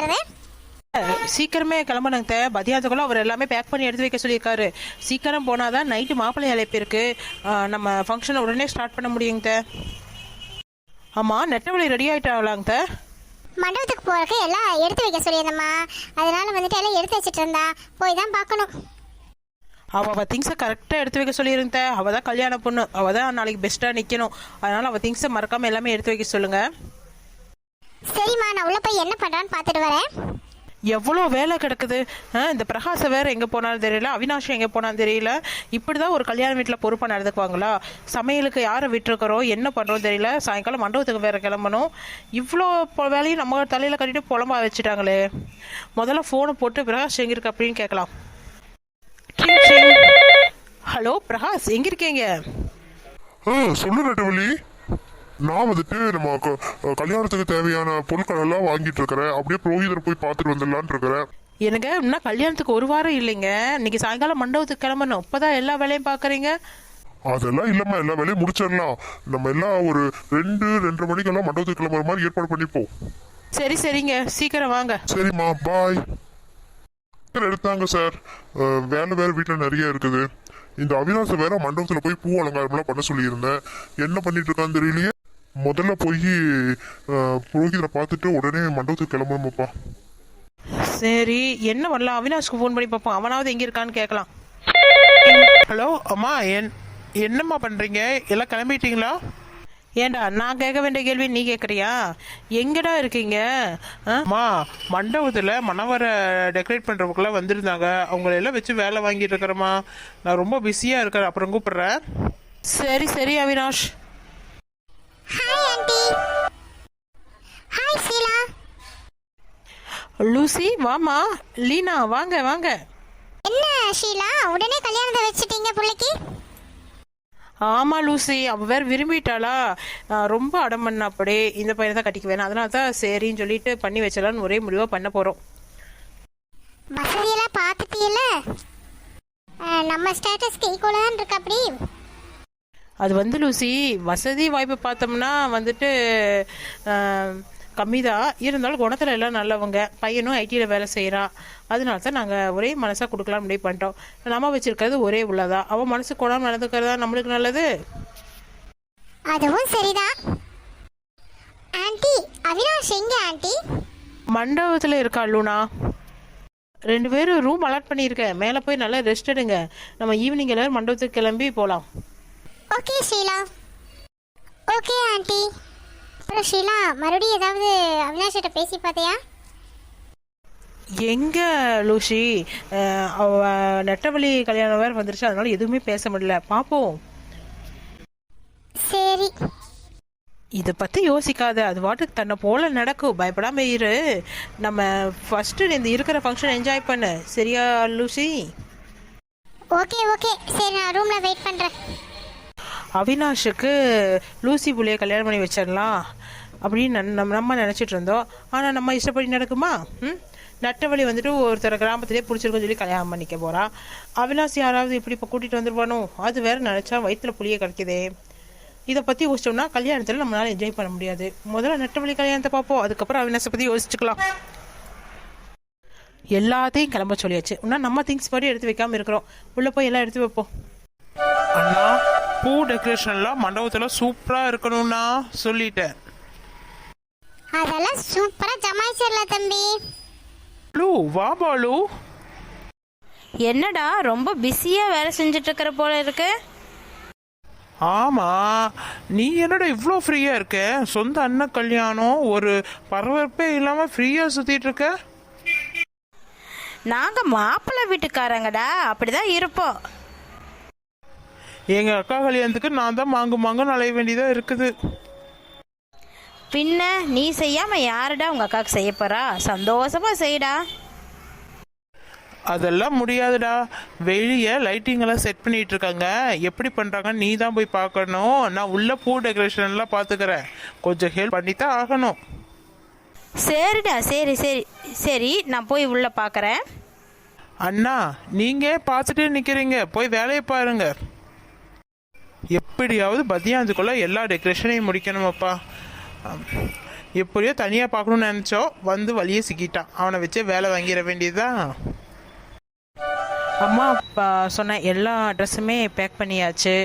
கிளம்புறது? சீக்கிரமே கிளம்பணுங்க. மதியானத்துக்குள்ள அவர் எல்லாமே பேக் பண்ணி எடுத்து வைக்க சொல்லியிருக்காரு. சீக்கிரம் போனாதான் நைட்டு மாப்பிள்ளை அழைப்பு இருக்கு. நம்ம ஃபங்க்ஷனை உடனே ஸ்டார்ட் பண்ண முடியுங்க. ஆமா, நெட்டவழி ரெடி ஆயிட்டாங்களாங்க? மண்டபத்துக்கு போறதுக்கு எல்லாம் எடுத்து வைக்க சொல்லியிருந்தம்மா. அதனால வந்துட்டு எல்லாம் எடுத்து வச்சுட்டு இருந்தா, போய் தான் பார்க்கணும். அவள் திங்ஸை கரெக்டாக எடுத்து வைக்க சொல்லியிருந்த. அவள் தான் கல்யாண பொண்ணு, அவள் தான் நாளைக்கு பெஸ்ட்டாக நிற்கணும். அதனால் அவள் திங்ஸை மறக்காமல் எல்லாமே எடுத்து வைக்க சொல்லுங்கள். சரிம்மா, நான் உள்ள போய் என்ன பண்ணுறான்னு பார்த்துட்டு வரேன். எவ்வளோ வேலை கிடக்குது. இந்த பிரகாச வேறு எங்கே போனாலும் தெரியல, அவினாஷ் எங்கே போனாலும் தெரியல. இப்படி தான் ஒரு கல்யாண வீட்டில் பொறுப்பாக நடந்துக்குவாங்களா? சமையலுக்கு யாரை விட்டுருக்குறோம், என்ன பண்ணுறோம் தெரியல. சாயங்காலம் மண்டபத்துக்கு வேறு கிளம்பணும். இவ்வளோ வேலையும் நம்ம தலையில் கட்டிட்டு புலம்பா வச்சுட்டாங்களே. முதல்ல ஃபோனை போட்டு பிரகாஷ் எங்கே இருக்கு அப்படின்னு கேட்கலாம். ஹலோ பிரகாஷ், எங்க இருக்கீங்க? சொல்லு நெட்டவழி. நான் வந்துட்டு நம்ம கல்யாணத்துக்கு தேவையான பொருட்கள் எல்லாம் வாங்கிட்டு இருக்கிறேன். அப்படியே புரோகிதரை போய் பார்த்துட்டு வந்துடலான் இருக்கிறேன். எனக்கு இன்னும் கல்யாணத்துக்கு ஒரு வாரம் இல்லைங்க. இன்னைக்கு சாயங்காலம் மண்டபத்துக்கு கிளம்பணும். இப்பதான் எல்லா வேலையும் பாக்குறீங்க. அதெல்லாம் இல்லம்மா, எல்லா வேலையும் முடிச்சிடலாம். நம்ம எல்லாம் ஒரு 2-2:30 மணிக்கெல்லாம் மண்டபத்துக்கு கிளம்புற மாதிரி ஏற்பாடு பண்ணிப்போம். சரி சரிங்க, சீக்கிரம் வாங்க. சரிம்மா, பாய். எடுத்தாங்க சார். வேலை வேற வீட்டில் நிறைய இருக்குது. இந்த அவினாச வேற மண்டபத்தில் போய் பூ அலங்காரம்லாம் பண்ண சொல்லியிருந்தேன். என்ன பண்ணிட்டு இருக்கான்னு தெரியலையே. முதல்ல போய் புரோகிதரை பார்த்துட்டு உடனே மண்டபத்துக்கு கிளம்பணுமாப்பா. சரி, என்ன வரலாம், அவினாஷ்க்கு ஃபோன் பண்ணி பார்ப்போம். அவனாவது எங்க இருக்கான்னு கேட்கலாம். ஹலோ அம்மா, என்னம்மா பண்றீங்க? எல்லாம் கிளம்பிட்டீங்களா? ஏண்டா, நான் கேட்க வேண்டிய கேள்வி நீ கேட்குறியா? எங்கடா இருக்கீங்க? அம்மா, மண்டபத்தில் மணவரை டெக்கரேட் பண்ணுறவங்களாம் வந்திருந்தாங்க. அவங்களெல்லாம் வச்சு வேலை வாங்கிட்டு இருக்கிறேம்மா. நான் ரொம்ப பிஸியாக இருக்கிறேன், அப்புறம் கூப்பிட்றேன். சரி சரி Avinash. Hi aunty. Hi Sheela. Lucy வாமா. லீனா வாங்க வாங்க. என்ன ஷீலா, உடனே கல்யாணத்தை வச்சுட்டீங்க பிள்ளைக்கு? ஆமா லூசி, அவ வேற விரும்பிட்டாளா. ரொம்ப அடம் பண்ண, அப்படியே இந்த பையனை தான் கட்டிக்க வேணாம். அதனால தான் சரின்னு சொல்லிட்டு பண்ணி வச்சலான்னு ஒரே முடிவாக பண்ண போகிறோம். வசதியெல்லாம் பார்த்துட்டீல? நம்ம ஸ்டேட்டஸ்க்கு ஈக்குவலாக தான் இருக்கு. அப்படி அது வந்து லூசி, வசதி வாய்ப்பு பார்த்தோம்னா வந்துட்டு கம்மி தான். இருந்தாலும் குணத்தில் எல்லாம் நல்லவங்க. பையனும் ஐடியில் வேலை செய்கிறான். அதனால தான் நாங்கள் ஒரே மனசாக கொடுக்கலாம் முடிவு பண்ணிட்டோம். நம்ம வச்சுருக்கிறது ஒரே உள்ளதா. அவன் மனசு குணம் நடந்துக்கிறதா நம்மளுக்கு நல்லது. அதுவும் சரிதான். ஆண்டி, அவினாஷ் எங்க ஆண்டி? மண்டபத்தில் இருக்கா லூனா. 2 பேரும் ரூம் அலாட் பண்ணியிருக்கேன். மேலே போய் நல்லா ரெஸ்ட் எடுங்க. நம்ம ஈவினிங் எல்லாரும் மண்டபத்துக்கு கிளம்பி போகலாம். ஓகே ஷீலா. Okay aunty. அப்புறம் ஷீலா, மறுபடியும் ஏதாவது அவினாஷிட்ட பேசி பார்த்தியா? எங்க லூசி, அவ நெட்டவழி கல்யாணம் வேறு வந்துருச்சு. அதனால எதுவுமே பேச முடியல. பார்ப்போம். சரி, இதை பற்றி யோசிக்காத. அது வாட்டுக்கு தன்னை போல நடக்கும். பயப்படாம இரு. நம்ம ஃபர்ஸ்ட் இந்த இருக்கிற ஃபங்க்ஷன் என்ஜாய் பண்ணு. சரியா லூசி? Okay okay. சரி, நான் ரூமில் வெயிட் பண்ணுறேன். அவினாஷுக்கு லூசி புள்ளைய கல்யாணம் பண்ணி வச்சிடலாம் அப்படின்னு நம்ம நினச்சிட்டு இருந்தோம். ஆனால் நம்ம இஷ்டப்படி நடக்குமா? நட்டவழி வந்துட்டு ஒருத்தர் கிராமத்திலே பிடிச்சிருக்கோன்னு சொல்லி கல்யாணம் பண்ணிக்க போகிறான். அவினாஷ் யாராவது இப்படி இப்போ கூட்டிகிட்டு வந்துருவானோ? அது வேறு நினச்சா வயிற்றுல புளிய கிடைக்குதே. இதை பற்றி யோசிச்சோம்னா கல்யாணத்தில் நம்மளால என்ஜாய் பண்ண முடியாது. முதல்ல நட்டவழி கல்யாணத்தை பார்ப்போம், அதுக்கப்புறம் அவினாஷை பற்றி யோசிச்சுக்கலாம். எல்லாத்தையும் கிளம்ப சொல்லியாச்சு. இன்னும் நம்ம திங்ஸ் படி எடுத்து வைக்காமல் இருக்கிறோம். உள்ளே போய் எல்லாம் எடுத்து வைப்போம். அண்ணா, பூ டெக்கரேஷன்லாம் மண்டபத்தில் சூப்பராக இருக்கணும்னா சொல்லிட்டேன். அதெல்லாம் சூப்பரா ஜமாய்ச்சிடல தம்பி. லூ, வா பாலு. என்னடா ரொம்ப பிஸியா வேலை செஞ்சுட்டு இருக்கிற போல இருக்கு? ஆமா, நீ என்னடா இவ்வளோ ஃப்ரீயா இருக்க? சொந்த அண்ணன் கல்யாணம், ஒரு பரபரப்பே இல்லாம ஃப்ரீயா சுத்திட்டு இருக்க. நாங்க மாப்பிள்ளை வீட்டுக்காரங்கடா, அப்படிதான் இருப்போம். எங்க அக்கா கல்யாணத்துக்கு நான் தான் மாங்கு அலைய வேண்டியதா இருக்குது. பின்ன நீ செய்யாம யாருடா உங்க அக்காவுக்கு செய்ய போறா? சந்தோஷமா செய்யடா. அதெல்லாம் முடியாதுடா. வெளியே லைட்டிங் எல்லாம் செட் பண்ணிட்டு இருக்காங்க. எப்படி பண்றாங்கன்னு நீ தான் போய் பார்க்கணும். நான் உள்ள பூ டெக்கரேஷன்லாம் பார்த்துக்கிறேன். கொஞ்சம் ஹெல்ப் பண்ணித்தான் ஆகணும். சரிடா, சரி சரி சரி, நான் போய் உள்ள பார்க்கறேன். அண்ணா, நீங்க பார்த்துட்டே நிக்கிறீங்க, போய் வேலையை பாருங்க. எப்படியாவது மதியானத்துக்குள்ள எல்லா டெக்கரேஷனையும் முடிக்கணுமாப்பா. எப்படியோ தனியாக பார்க்கணும்னு நினச்சோம், வந்து வழியே சிக்கிட்டான். அவனை வச்சே வேலை வாங்கிட வேண்டியதுதான். அம்மா சொன்ன எல்லா ட்ரெஸ்ஸுமே பேக் பண்ணியாச்சு.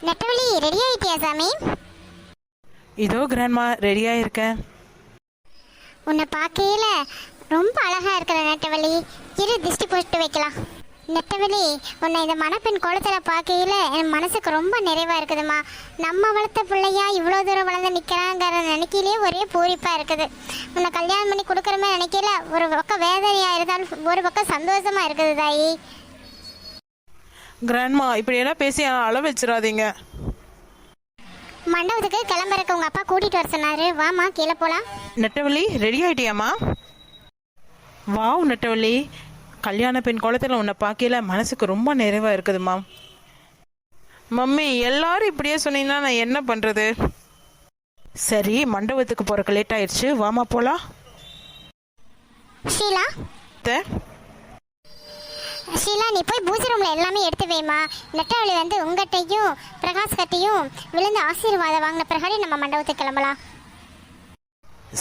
நெட்டவழி ரெடி ஆயிட்டியா சாமி? இதோ கிராண்ட்மா ரெடியாக இருக்கேன். உன்னை பார்க்கையில ரொம்ப அழகா இருக்கிற நெட்டவழி. இரு திருஷ்டி போட்டு வைக்கலாம். நெட்டவழி, உன்னை இந்த மணப்பெண் கோலத்தில் பார்க்கையில என் மனசுக்கு ரொம்ப நிறைவா இருக்குதுமா. நம்ம வளர்த்த பிள்ளையா இவ்வளோ தூரம் வளர்ந்து நிற்கிறாங்கிற நினைக்கையிலே ஒரே பூரிப்பாக இருக்குது. உன்னை கல்யாணம் பண்ணி கொடுக்குறமே நினைக்கல, ஒரு பக்கம் வேதனையாக இருந்தாலும் ஒரு பக்கம் சந்தோஷமா இருக்குது தாயி. கிராண்ட்மா இப்படியெல்லாம் பேசி அள வச்சிடாதீங்க. மண்டபத்துக்கு கிளம்புறக்கு உங்கள் அப்பா கூட்டிகிட்டு வர சொன்னாரு. வாமா கீழே போகலாம். நெட்டவள்ளி ரெடி ஆகிட்டியாம்மா? வாவ் நெட்டவள்ளி, கல்யாண பெண் கோலத்தில் உன்னை பார்க்கல மனசுக்கு ரொம்ப நிறைவாக இருக்குதுமா. மம்மி எல்லாரும் இப்படியே சொன்னீங்கன்னா நான் என்ன பண்ணுறது? சரி மண்டபத்துக்கு போகிறக்கு லேட் ஆயிடுச்சு, வாமா போகலாம். ஷீலா, ஷீலா நீ போய் பூஜை ரூமில் எல்லாமே எடுத்து வைமா. நெட்டவழி வந்து உங்கள்கிட்டையும் பிரகாஷ் கட்டையும் விழுந்து ஆசீர்வாதம் வாங்கின பிறகு நம்ம மண்டபத்துக்கு கிளம்பலாம்.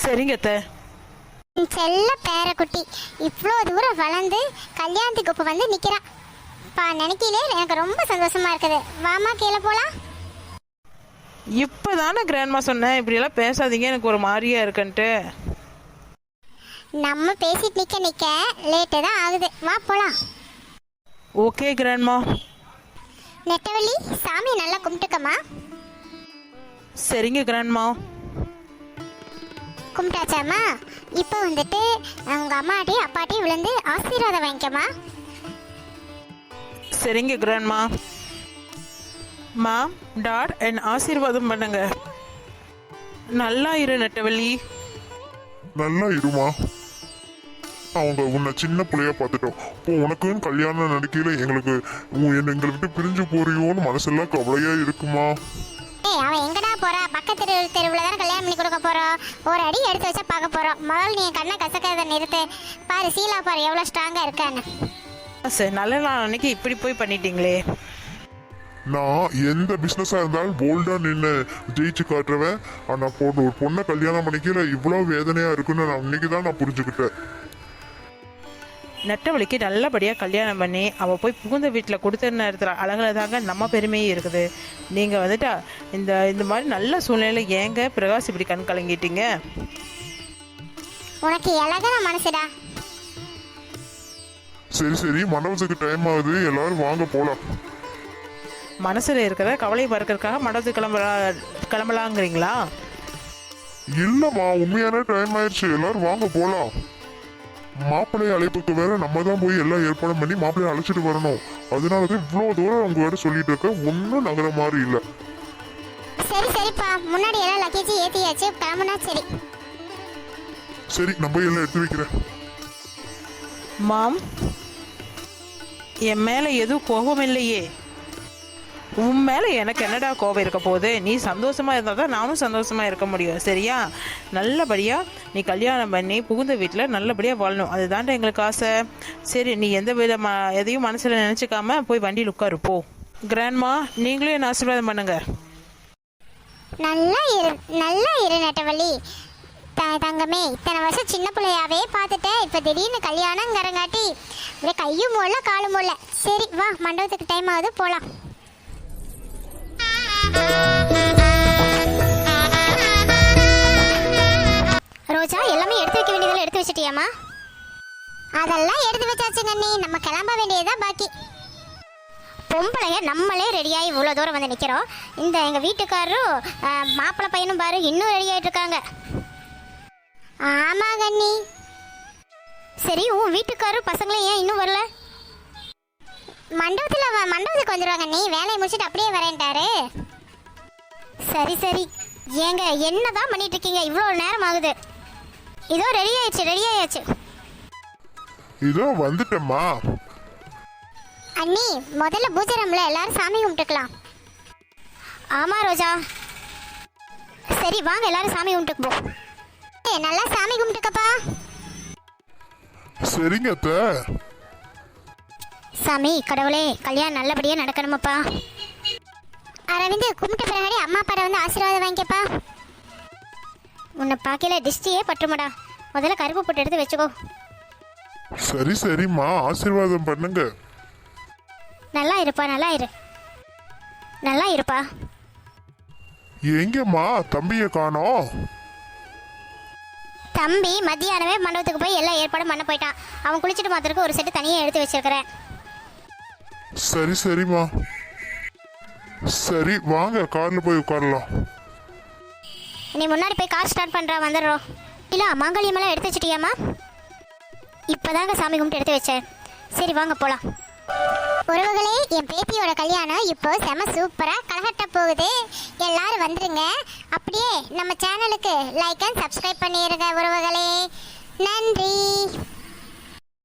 சரிங்க அத்தை. செல்ல பேரக்குட்டி இவ்வளோ தூரம் வளர்ந்து கல்யாணத்துக்கு இப்போ வந்து நிற்கிறான். நினைக்கையிலே எனக்கு ரொம்ப சந்தோஷமா இருக்குது. வாமா கீழே போகலாம். இப்போதானே கிராண்ட்மா சொன்னேன் இப்படியெல்லாம் பேசாதீங்க, எனக்கு ஒரு மாதிரியா இருக்குன்ட்டு. நம்ம பேசிட்டு நிற்க நிற்க லேட்டு தான் ஆகுது. வா போகலாம். Okay grandma. நெட்டவள்ளி, சாமி நல்லா கும்பிட்டுக்கம்மா. சரிங்க கிராண்ட்மா. கும்பிட்டாச்சாம்மா? இப்போ வந்துட்டு உங்கள் அம்மாட்டையும் அப்பாட்டையும் விழுந்து ஆசீர்வாதம் வாங்கிக்கம்மா. சரிங்க கிராண்ட்மா. மாம் டாட் என் ஆசீர்வாதம் பண்ணுங்க. நல்லா இரு நெட்டவள்ளி. நல்லா இருமா. அவங்க உன்னை சின்ன பிள்ளையா பார்த்துட்டோம். இப்போ உனக்குன்னு கல்யாணம் நடிக்கையில எங்களை விட்டு பிரிஞ்சு போறியோன்னு மனசெல்லாம் கவலையா இருக்குமா? ஏய், அவன் எங்கடா போறா? பக்கத்து தெருவில் தானே கல்யாணம் பண்ணி கொடுக்க போறோம். ஒரு அடி எடுத்து வச்சா பார்க்க போறோம். முதல்ல நீ கண்ணை கசக்கிறத நிறுத்து. பாரு சீலா பாரு எவ்வளோ ஸ்ட்ராங்கா இருக்கான்னு. சரி நல்ல நாள் அன்னைக்கு இப்படி போய் பண்ணிட்டீங்களே. நான் எந்த பிஸ்னஸாக இருந்தாலும் போல்டாக நின்று ஜெயிச்சு காட்டுறவன். ஆனால் ஒரு பொண்ணை கல்யாணம் பண்ணிக்கல இவ்வளோ வேதனையாக இருக்குன்னு நான் இன்னைக்கு தான் நான் புரிஞ்சுக்கிட்டேன். நெட்டவழிக்கு நல்லபடியாக கல்யாணம் பண்ணி அவள் போய் புகுந்த வீட்டில் கொடுத்த நேரத்தில் அழகில் தாங்க நம்ம பெருமையே இருக்குது. நீங்கள் வந்துட்டு இந்த மாதிரி நல்ல சூழ்நிலையில் ஏங்க பிரகாஷ் இப்படி கண் கலங்கிட்டீங்க? உனக்கு அழகான மனசுடா. சரி சரி மண்டபத்துக்கு டைம் ஆகுது, எல்லாரும் வாங்க போகலாம். மனசில் இருக்கிற கவலை பறக்கிறதுக்காக மண்டபத்துக்கு கிளம்பலாங்கிறீங்களா? இல்லைம்மா, உண்மையான டைம் ஆயிடுச்சு, எல்லாரும் வாங்க போகலாம். மாப்பிள்ளை அழைப்புக்கு வேற நம்ம தான் போய் எல்லாம் ஏற்பாடும் பண்ணி மாப்பிள்ளையை அழைச்சிட்டு வரணும். அதனாலதான் இவ்வளோ தூரம் அவங்க வேற சொல்லிட்டு இருக்க. ஒன்றும் நகர மாதிரி இல்லை. சரி சரிப்பா, முன்னாடி எல்லாம் லக்கேஜ் ஏற்றியாச்சு, கிளம்புனா சரி. சரி நம்ம எல்லாம் எடுத்து வைக்கிறேன். மாம் என் மேலே எதுவும் கோபம் இல்லையே. உன் மேலே எனக்கு என்னடா கோபம் இருக்க போகுது? நீ சந்தோஷமாக இருந்தால் தான் நானும் சந்தோஷமாக இருக்க முடியும். சரியா? நல்லபடியாக நீ கல்யாணம் பண்ணி புகுந்த வீட்டில் நல்லபடியாக வாழணும், அதுதான்டா எங்களுக்கு ஆசை. சரி நீ எந்த எதையும் மனசில் நினச்சிக்காம போய் வண்டியில் உட்காரு போ. கிராண்ட்மா நீங்களும் என்ன ஆசீர்வாதம் பண்ணுங்க. நல்லா இரு நெட்டவள்ளி. தங்கமே, இத்தனை வருஷம் சின்ன பிள்ளையாவே பார்த்துட்டேன். இப்போ திடீர்னு கல்யாணங்கிறங்காட்டி இப்படியே கையும் மூடல காலும் மூடல. சரி வா, மண்டபத்துக்கு டைம் ஆகுது, போகலாம். ரோஜா, எல்லாமே எடுத்து வைக்க வேண்டியதெல்லாம் எடுத்து வச்சிட்டியாமா? அதெல்லாம் எடுத்து வச்சாச்சுங்க அண்ணி. நம்ம கிளம்ப வேண்டியதுதான் பாக்கி. பொம்பளைங்க நம்மளே ரெடியாகி இவ்வளோ தூரம் வந்து நிற்கிறோம். இந்த எங்கள் வீட்டுக்காரரும் மாப்பிள்ளை பையனும் பாரு இன்னும் ரெடி ஆகிட்டு இருக்காங்க. ஆமாங்க அண்ணி. சரி, உன் வீட்டுக்காரரும் பசங்களும் ஏன் இன்னும் வரல? மண்டபத்துக்கு வந்துடுவாங்க அண்ணி. வேலையை முடிச்சுட்டு அப்படியே வரேன்ட்டாரு. சரி சரி. ஏங்க என்னதான் பண்ணிட்டு இருக்கீங்க? இவ்வளோ நேரம் ஆகுது. இதோ ரெடி ஆயாச்சு. இதோ வந்துட்டேம்மா. அண்ணி, முதல்ல பூஜை ரூம்ல எல்லாரும் சாமி கும்பிட்டுக்கலாம். ஆமா ரோஜா. சரி வாங்க எல்லாரும் சாமி கும்பிட்டுக்கு போ. நல்லா சாமி கும்பிட்டுக்கப்பா. சரிங்க அத்தை. சாமி கடவுளே, கல்யாணம் நல்லபடியாக நடக்கணுமாப்பா. அரவிந்த், கும்பிட்ட பிறகு அம்மா அப்பா வந்து ஆசீர்வாதம் வாங்கிக்கப்பா. உன்னை பார்க்கல டிஸ்டியே பற்றுமடா. முதல்ல கருப்பு போட்டு எடுத்து வச்சுக்கோ. சரி சரிம்மா, ஆசீர்வாதம் பண்ணுங்க. நல்லா இருப்பா, நல்லா இரு, நல்லா இருப்பா. எங்கம்மா தம்பியை காணோம்? தம்பி மத்தியானமே மண்டபத்துக்கு போய் எல்லா ஏற்பாடும் பண்ண போயிட்டான். அவன் குளிச்சுட்டு மாத்திரக்கு ஒரு செட்டு தனியாக எடுத்து வச்சிருக்கிறேன். சரி சரிம்மா. சரி வாங்க, கார்ல போய் உட்காரலாம். நீ முன்னாடி போய் கார் ஸ்டார்ட் பண்ணுறா, வந்துடுறோம். இல்லை மாங்கல்யமெல்லாம் எடுத்து வச்சிட்டியாம்மா? இப்போதாங்க சாமி கும்பிட்டு எடுத்து வச்சேன். சரி வாங்க போகலாம். உறவுகளே, என் பேத்தியோட கல்யாணம் இப்போ செம சூப்பராக கலகட்ட போகுது. எல்லாரும் வந்துருங்க. அப்படியே நம்ம சேனலுக்கு லைக் அண்ட் சப்ஸ்கிரைப் பண்ணிடுங்க உறவுகளே. நன்றி.